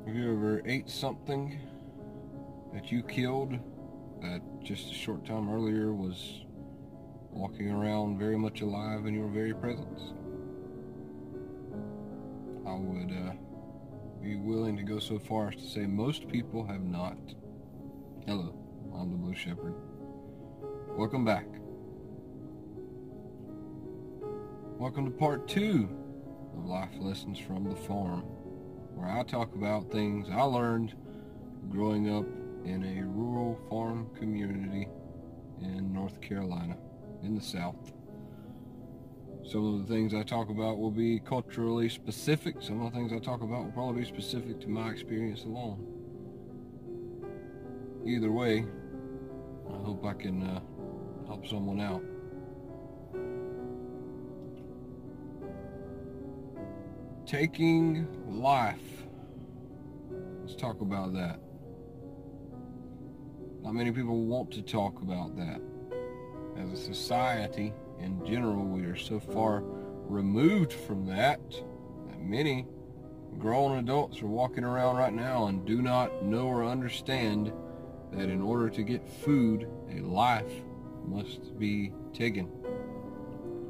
Have you ever ate something that you killed that just a short time earlier was walking around very much alive in your very presence? I would be willing to go so far as to say most people have not. Hello, I'm the Blue Shepard. Welcome back. Welcome to part 2 of Life Lessons from the Farm, where I talk about things I learned growing up in a rural farm community in North Carolina, in the South. Some of the things I talk about will be culturally specific. Some of the things I talk about will probably be specific to my experience alone. Either way, I hope I can help someone out. Taking life. Let's talk about that. Not many people want to talk about that. As a society, in general, we are so far removed from that many grown adults are walking around right now and do not know or understand that in order to get food, a life must be taken.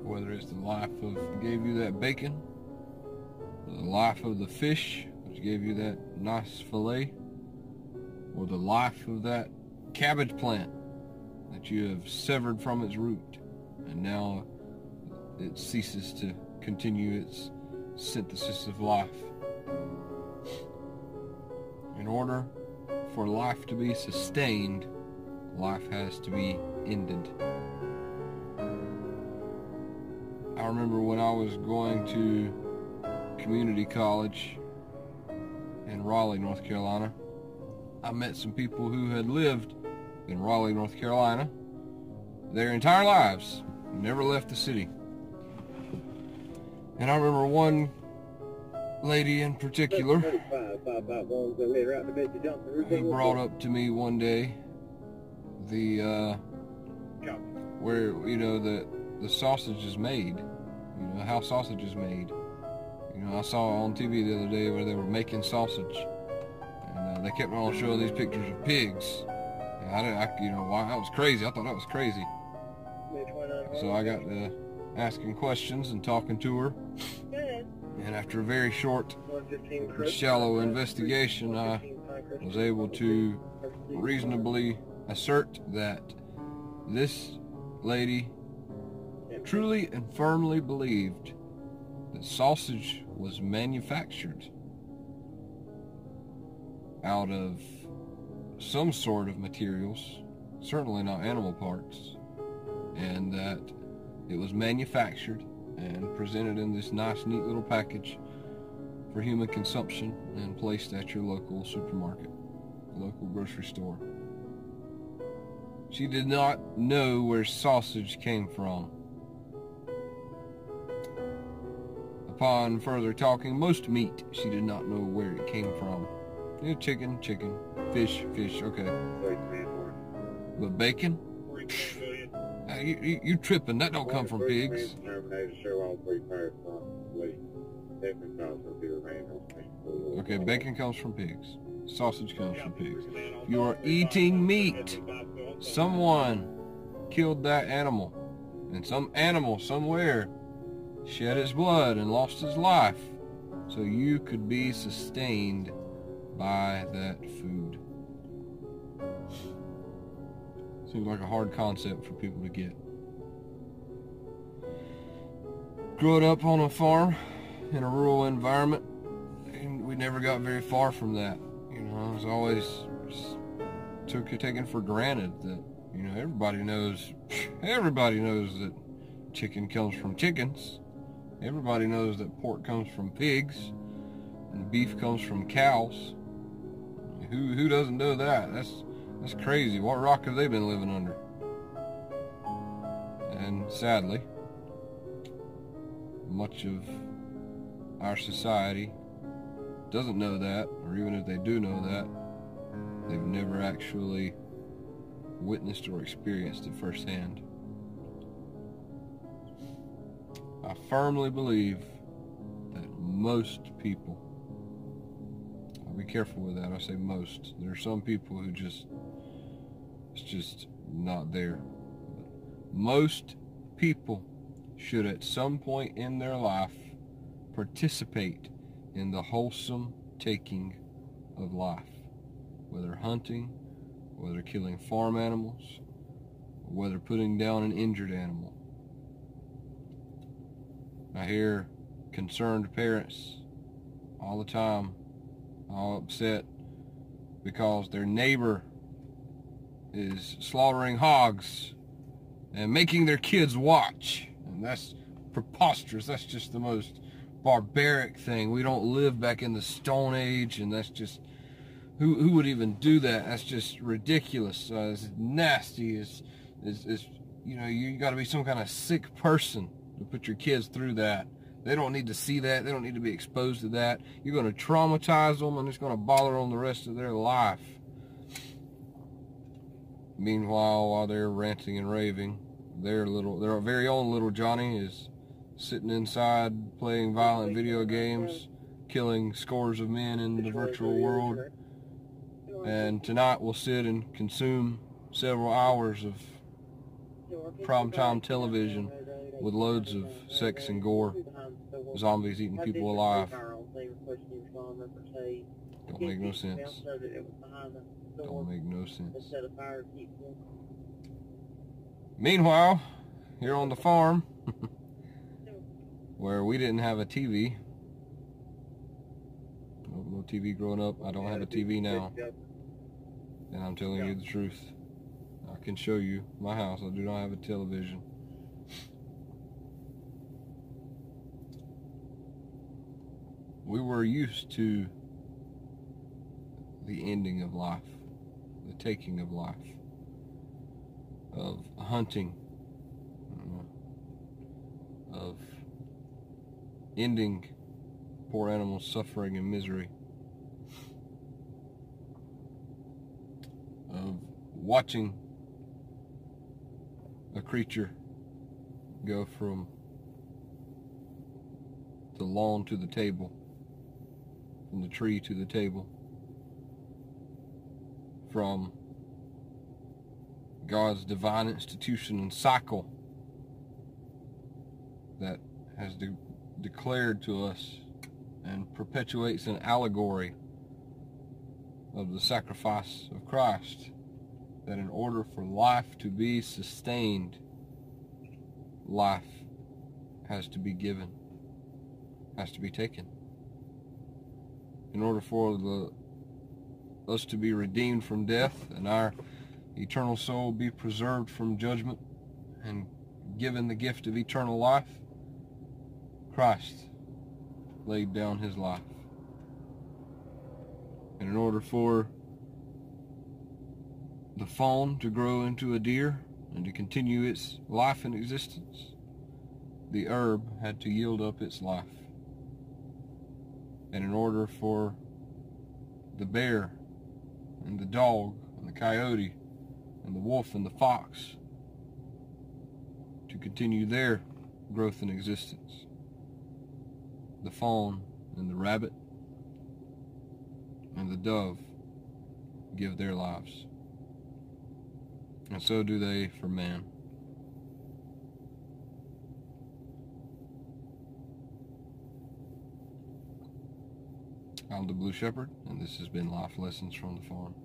Whether it's the life of gave you that bacon, or the life of the fish which gave you that nice fillet, or the life of that cabbage plant that you have severed from its root, and now it ceases to continue its synthesis of life. In order for life to be sustained, life has to be ended. I remember when I was going to community college in Raleigh, North Carolina, I met some people who had lived in Raleigh, North Carolina their entire lives, never left the city. And I remember one lady in particular who brought up to me one day where, you know, the sausage is made, you know, how sausage is made. You know, I saw on TV the other day where they were making sausage, and they kept on showing these pictures of pigs. You know, wow, that was crazy. I thought that was crazy. So I got to asking questions and talking to her, and after a very short, shallow investigation, I was able to reasonably assert that this lady truly and firmly believed that sausage was manufactured out of some sort of materials, certainly not animal parts, and that it was manufactured and presented in this nice, neat little package for human consumption and placed at your local supermarket, local grocery store. She did not know where sausage came from. Upon further talking, most meat, she did not know where it came from. You know, chicken, fish, okay. But bacon? You tripping, that don't come from pigs. Okay, bacon comes from pigs. Sausage comes from pigs. If you are eating meat, someone killed that animal, and some animal somewhere shed its blood and lost its life, so you could be sustained by that food. Seems like a hard concept for people to get. Growing up on a farm in a rural environment, and we never got very far from that. You know, I was always taken for granted that, you know, everybody knows that chicken comes from chickens. Everybody knows that pork comes from pigs and beef comes from cows. Who doesn't know that? That's crazy. What rock have they been living under? And sadly, much of our society doesn't know that, or even if they do know that, they've never actually witnessed or experienced it firsthand. I firmly believe that most people, I'll be careful with that. I say most. There are some people who it's just not there. Most people should at some point in their life participate in the wholesome taking of life, whether hunting, whether killing farm animals, or whether putting down an injured animal. I hear concerned parents all the time, all upset because their neighbor is slaughtering hogs and making their kids watch. And that's preposterous. That's just the most barbaric thing. We don't live back in the Stone Age, and that's just, who would even do that? That's just ridiculous. It's nasty. It's you know, you got to be some kind of sick person to put your kids through that. They don't need to see that. They don't need to be exposed to that. You're going to traumatize them, and it's going to bother them the rest of their life. Meanwhile, while they're ranting and raving, their very own little Johnny is sitting inside playing violent video games, killing scores of men in the virtual world. And tonight we'll sit and consume several hours of primetime television with loads of sex and gore, zombies eating people alive. Don't make no sense. Don't make no sense. Meanwhile, here on the farm, where we didn't have a TV, no TV growing up, I don't have a TV now, and I'm telling you the truth. I can show you my house. I do not have a television. We were used to the ending of life, the taking of life, of hunting, of ending poor animals' suffering and misery, of watching a creature go from the lawn to the table, from the tree to the table, from God's divine institution and cycle that has declared to us and perpetuates an allegory of the sacrifice of Christ, that in order for life to be sustained, life has to be given, has to be taken. In order for us to be redeemed from death and our eternal soul be preserved from judgment and given the gift of eternal life, Christ laid down his life. And in order for the fawn to grow into a deer and to continue its life and existence, the herb had to yield up its life. And in order for the bear and the dog and the coyote and the wolf and the fox to continue their growth and existence, the fawn and the rabbit and the dove give their lives. And so do they for man. I'm the Blue Shepherd, and this has been Life Lessons from the Farm.